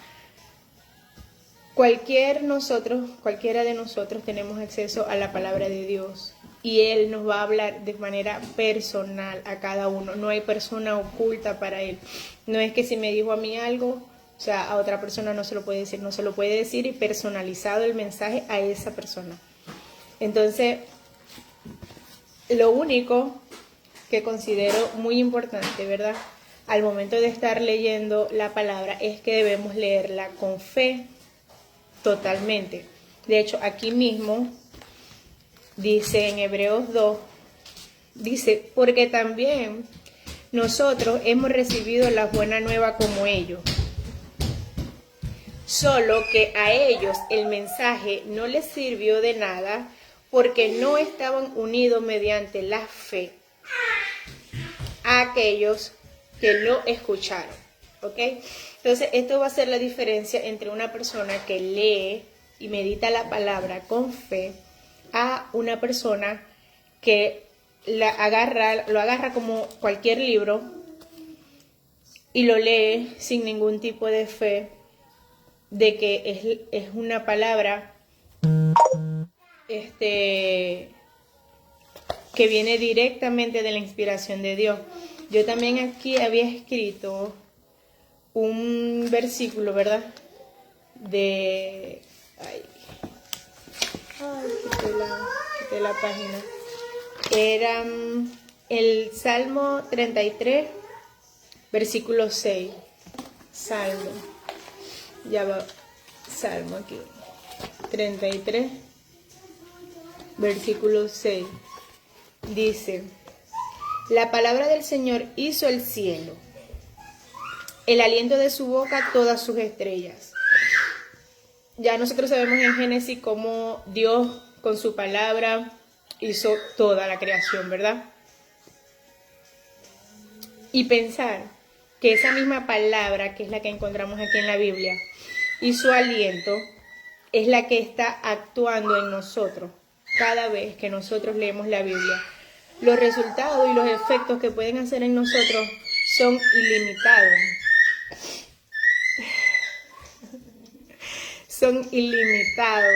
[SPEAKER 1] cualquiera de nosotros tenemos acceso a la palabra de Dios, y Él nos va a hablar de manera personal a cada uno. No hay persona oculta para Él. No es que si me dijo a mí algo, o sea, a otra persona no se lo puede decir, no se lo puede decir, y personalizado el mensaje a esa persona. Entonces, lo único que considero muy importante, ¿verdad?, al momento de estar leyendo la palabra, es que debemos leerla con fe, totalmente. De hecho, aquí mismo dice en Hebreos 2, dice, porque también nosotros hemos recibido la buena nueva como ellos. Solo que a ellos el mensaje no les sirvió de nada porque no estaban unidos mediante la fe a aquellos que lo escucharon. ¿Ok? Entonces, esto va a ser la diferencia entre una persona que lee y medita la palabra con fe a una persona que lo agarra como cualquier libro y lo lee sin ningún tipo de fe de que es una palabra que viene directamente de la inspiración de Dios. Yo también aquí había escrito un versículo, ¿verdad? Quité la página. Era el Salmo 33, versículo 6. Salmo. Ya va. Salmo aquí. 33, versículo 6. Dice: la palabra del Señor hizo el cielo, el aliento de su boca todas sus estrellas. Ya nosotros sabemos en Génesis cómo Dios con su palabra hizo toda la creación, ¿verdad? Y pensar que esa misma palabra, que es la que encontramos aquí en la Biblia, y su aliento, es la que está actuando en nosotros cada vez que nosotros leemos la Biblia. Los resultados y los efectos que pueden hacer en nosotros son ilimitados. Son ilimitados.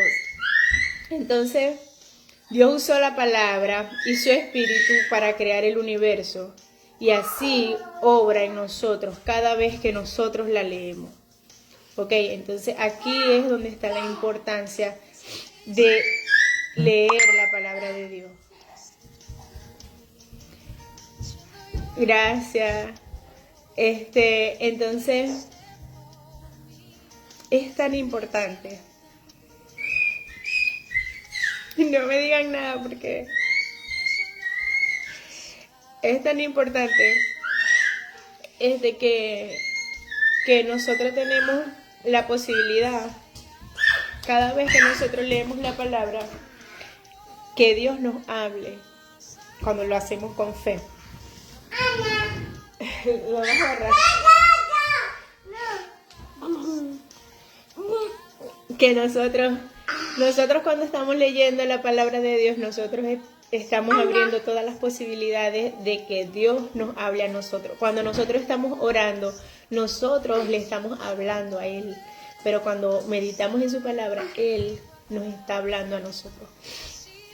[SPEAKER 1] Entonces, Dios usó la palabra y su espíritu para crear el universo, y así obra en nosotros cada vez que nosotros la leemos. Ok, entonces aquí es donde está la importancia de leer la palabra de Dios. Gracias. Entonces, es tan importante. No me digan nada porque es tan importante que nosotros tenemos la posibilidad, cada vez que nosotros leemos la palabra, que Dios nos hable cuando lo hacemos con fe. Lo vas a agarrar. Que nosotros cuando estamos leyendo la palabra de Dios, nosotros estamos abriendo todas las posibilidades de que Dios nos hable a nosotros. Cuando nosotros estamos orando, nosotros le estamos hablando a Él. Pero cuando meditamos en su palabra, Él nos está hablando a nosotros.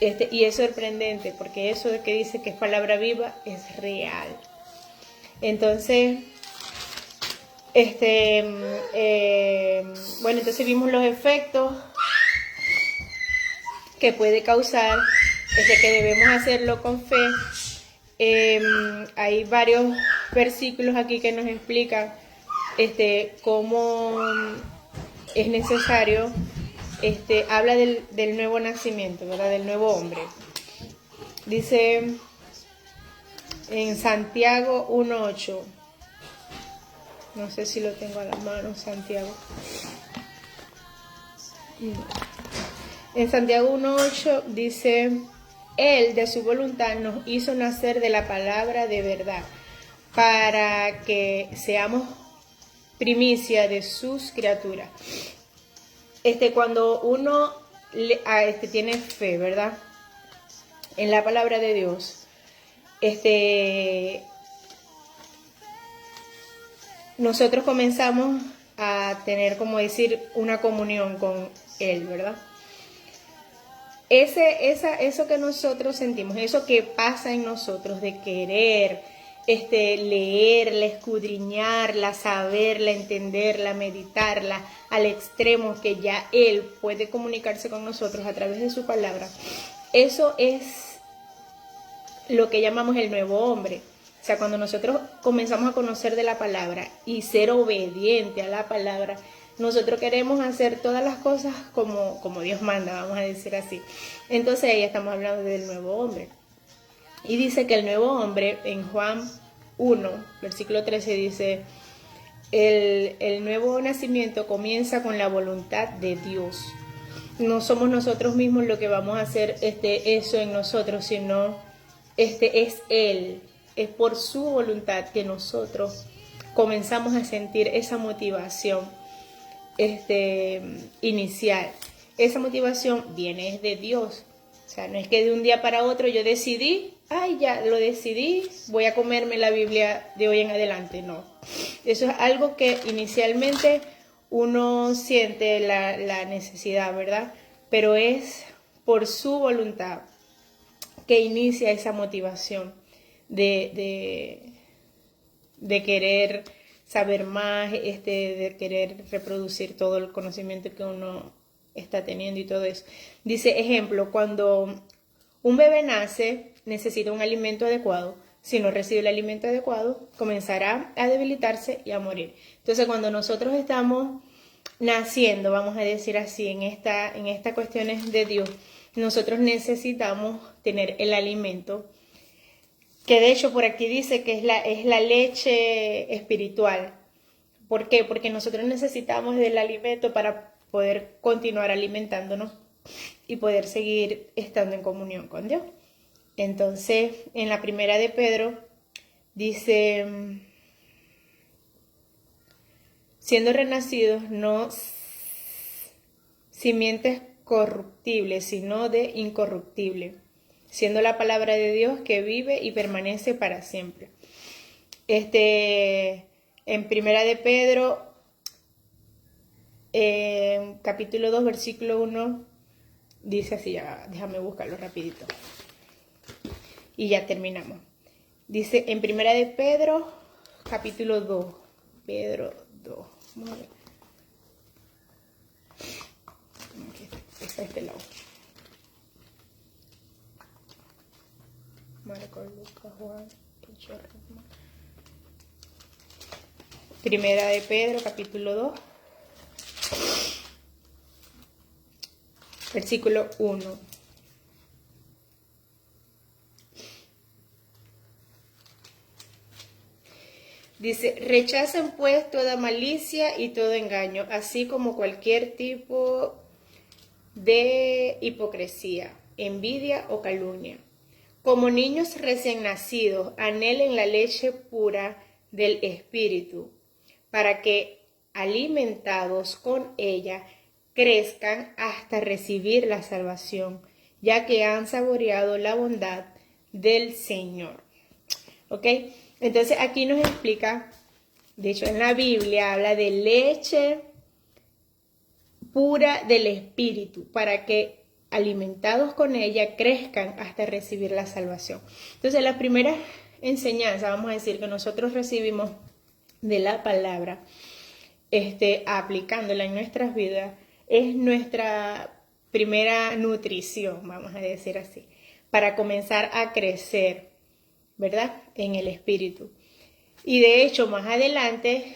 [SPEAKER 1] Y es sorprendente, porque eso de que dice que es palabra viva es real. Entonces, bueno, entonces vimos los efectos que puede causar, que debemos hacerlo con fe. Hay varios versículos aquí que nos explican cómo es necesario, habla del nuevo nacimiento, ¿verdad? Del nuevo hombre. Dice en Santiago 1:8, no sé si lo tengo a la mano, Santiago. En Santiago 1:8 dice: Él de su voluntad nos hizo nacer de la palabra de verdad, para que seamos primicia de sus criaturas. Cuando uno tiene fe, ¿verdad?, en la palabra de Dios, nosotros comenzamos a tener, como decir, una comunión con Él, ¿verdad? Eso que nosotros sentimos, eso que pasa en nosotros de querer leerla, escudriñarla, saberla, entenderla, meditarla al extremo que ya Él puede comunicarse con nosotros a través de su palabra, eso es lo que llamamos el nuevo hombre. O sea, cuando nosotros comenzamos a conocer de la palabra y ser obediente a la palabra, nosotros queremos hacer todas las cosas como Dios manda, vamos a decir así. Entonces ahí estamos hablando del nuevo hombre. Y dice que el nuevo hombre, en Juan 1, versículo 13, dice: el nuevo nacimiento comienza con la voluntad de Dios. No somos nosotros mismos lo que vamos a hacer eso en nosotros, sino es Él, es por su voluntad que nosotros comenzamos a sentir esa motivación inicial. Esa motivación viene de Dios. O sea, no es que de un día para otro yo decidí, ay, ya lo decidí, voy a comerme la Biblia de hoy en adelante. No. Eso es algo que inicialmente uno siente la necesidad, ¿verdad? Pero es por su voluntad que inicia esa motivación de querer saber más, de querer reproducir todo el conocimiento que uno está teniendo y todo eso. Dice, ejemplo, cuando un bebé nace, necesita un alimento adecuado. Si no recibe el alimento adecuado, comenzará a debilitarse y a morir. Entonces, cuando nosotros estamos naciendo, vamos a decir así, en estas cuestiones de Dios, nosotros necesitamos tener el alimento, que de hecho por aquí dice que es la leche espiritual. ¿Por qué? Porque nosotros necesitamos del alimento para poder continuar alimentándonos y poder seguir estando en comunión con Dios. Entonces, en la primera de Pedro dice, siendo renacidos no simientes corruptibles, sino de incorruptible, siendo la palabra de Dios que vive y permanece para siempre. En primera de Pedro, capítulo 2, versículo 1, dice así, ya, déjame buscarlo rapidito. Y ya terminamos. Dice en primera de Pedro, capítulo 2, Pedro 2. Vamos a ver. Aquí está este lado. Marcos, Lucas, Juan, primera de Pedro, capítulo 2, versículo 1. Dice, rechazan pues toda malicia y todo engaño, así como cualquier tipo de hipocresía, envidia o calumnia. Como niños recién nacidos, anhelen la leche pura del Espíritu, para que, alimentados con ella, crezcan hasta recibir la salvación, ya que han saboreado la bondad del Señor. ¿Ok? Entonces aquí nos explica, de hecho en la Biblia habla de leche pura del Espíritu, para que alimentados con ella crezcan hasta recibir la salvación. Entonces la primera enseñanza, vamos a decir, que nosotros recibimos de la palabra, aplicándola en nuestras vidas, es nuestra primera nutrición, vamos a decir así, para comenzar a crecer, ¿verdad? En el Espíritu. Y de hecho, más adelante,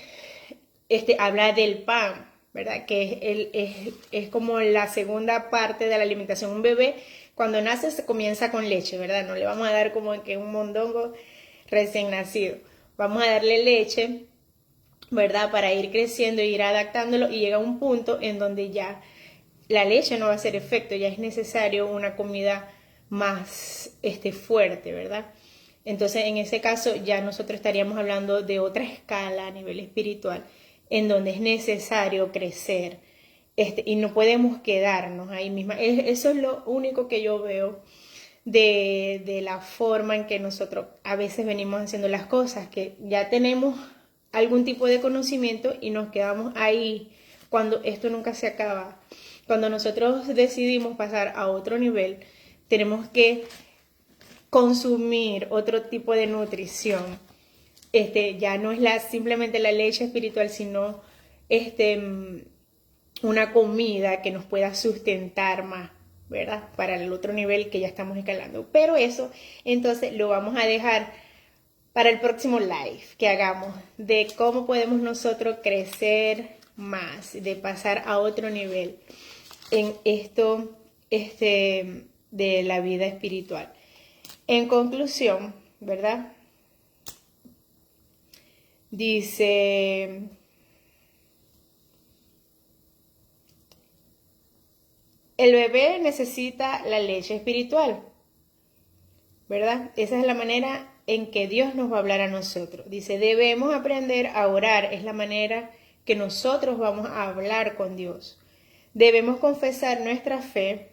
[SPEAKER 1] habla del pan, ¿verdad? Que es como la segunda parte de la alimentación. Un bebé, cuando nace, se comienza con leche, ¿verdad? No le vamos a dar como que un mondongo recién nacido. Vamos a darle leche, ¿verdad? Para ir creciendo e ir adaptándolo, y llega un punto en donde ya la leche no va a hacer efecto, ya es necesario una comida más fuerte, ¿verdad? Entonces, en ese caso, ya nosotros estaríamos hablando de otra escala a nivel espiritual, en donde es necesario crecer, y no podemos quedarnos ahí misma. Eso es lo único que yo veo de la forma en que nosotros a veces venimos haciendo las cosas, que ya tenemos algún tipo de conocimiento y nos quedamos ahí cuando esto nunca se acaba. Cuando nosotros decidimos pasar a otro nivel, tenemos que consumir otro tipo de nutrición. Ya no es simplemente la leche espiritual, sino una comida que nos pueda sustentar más, ¿verdad? Para el otro nivel que ya estamos escalando. Pero eso, entonces, lo vamos a dejar para el próximo live que hagamos, de cómo podemos nosotros crecer más, de pasar a otro nivel en esto de la vida espiritual. En conclusión, ¿verdad? Dice, el bebé necesita la leche espiritual, ¿verdad? Esa es la manera en que Dios nos va a hablar a nosotros. Dice, debemos aprender a orar, es la manera que nosotros vamos a hablar con Dios. Debemos confesar nuestra fe.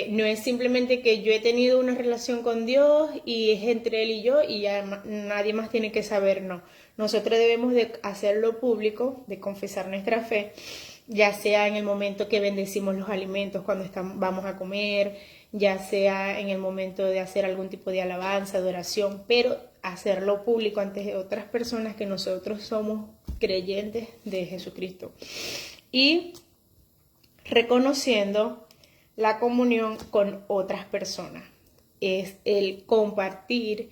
[SPEAKER 1] No es simplemente que yo he tenido una relación con Dios y es entre Él y yo y ya nadie más tiene que saber, no. Nosotros debemos de hacerlo público, de confesar nuestra fe, ya sea en el momento que bendecimos los alimentos cuando vamos a comer, ya sea en el momento de hacer algún tipo de alabanza, de oración, pero hacerlo público ante de otras personas que nosotros somos creyentes de Jesucristo. Y reconociendo la comunión con otras personas. Es el compartir,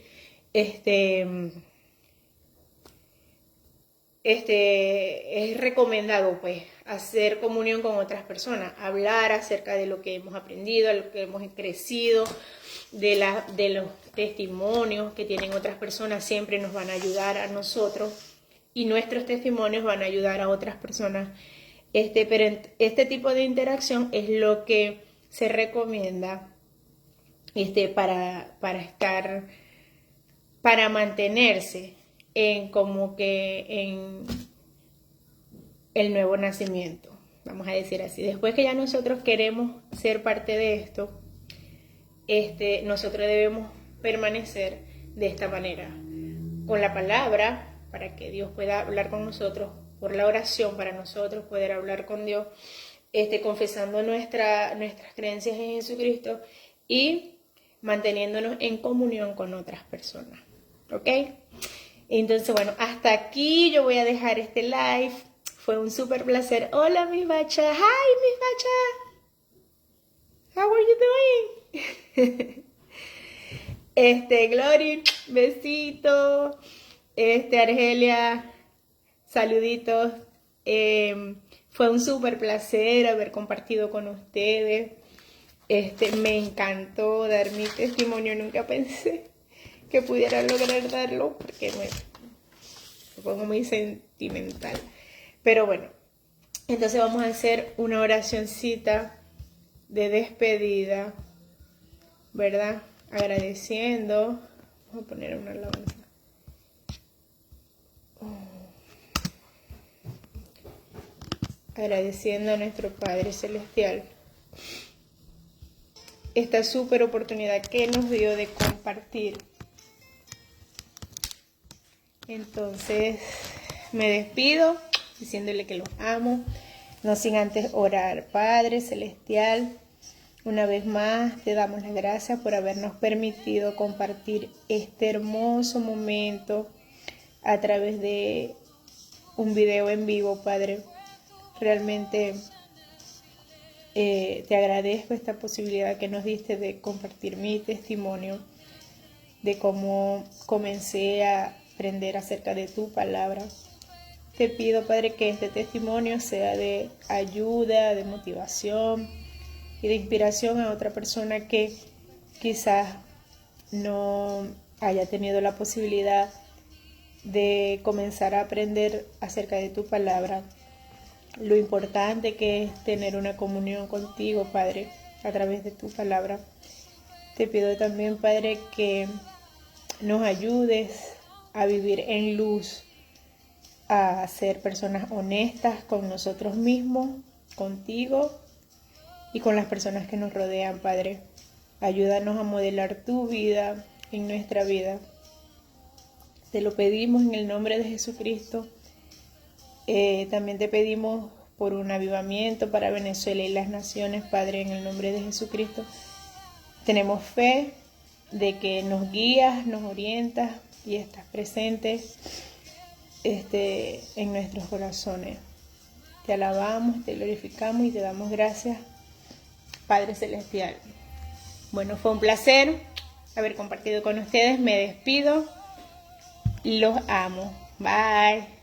[SPEAKER 1] es recomendado pues hacer comunión con otras personas, hablar acerca de lo que hemos aprendido, de lo que hemos crecido, de los testimonios que tienen otras personas, siempre nos van a ayudar a nosotros y nuestros testimonios van a ayudar a otras personas. Pero este tipo de interacción es lo que se recomienda para mantenerse en el nuevo nacimiento, vamos a decir así. Después que ya nosotros queremos ser parte de esto, nosotros debemos permanecer de esta manera, con la palabra, para que Dios pueda hablar con nosotros, por la oración, para nosotros poder hablar con Dios, confesando nuestras creencias en Jesucristo y manteniéndonos en comunión con otras personas, ¿ok? Entonces, bueno, hasta aquí yo voy a dejar este live. Fue un súper placer. Hola, Miss Bacha. Hi, Miss Bacha. How are you doing? Glory, besito. Argelia, saluditos. Fue un súper placer haber compartido con ustedes. Me encantó dar mi testimonio. Nunca pensé que pudiera lograr darlo porque me pongo muy sentimental. Pero bueno, entonces vamos a hacer una oracioncita de despedida, ¿verdad? Agradeciendo. Vamos a poner una alabanza. Agradeciendo a nuestro Padre Celestial esta súper oportunidad que nos dio de compartir. Entonces me despido diciéndole que los amo, no sin antes orar. Padre Celestial, una vez más te damos las gracias por habernos permitido compartir este hermoso momento a través de un video en vivo, Padre. Realmente te agradezco esta posibilidad que nos diste de compartir mi testimonio, de cómo comencé a aprender acerca de tu palabra. Te pido, Padre, que este testimonio sea de ayuda, de motivación y de inspiración a otra persona que quizás no haya tenido la posibilidad de comenzar a aprender acerca de tu palabra. Lo importante que es tener una comunión contigo, Padre, a través de tu palabra. Te pido también, Padre, que nos ayudes a vivir en luz, a ser personas honestas con nosotros mismos, contigo y con las personas que nos rodean, Padre. Ayúdanos a modelar tu vida en nuestra vida. Te lo pedimos en el nombre de Jesucristo. También te pedimos por un avivamiento para Venezuela y las naciones, Padre, en el nombre de Jesucristo. Tenemos fe de que nos guías, nos orientas y estás presente en nuestros corazones. Te alabamos, te glorificamos y te damos gracias, Padre Celestial. Bueno, fue un placer haber compartido con ustedes. Me despido. Los amo. Bye.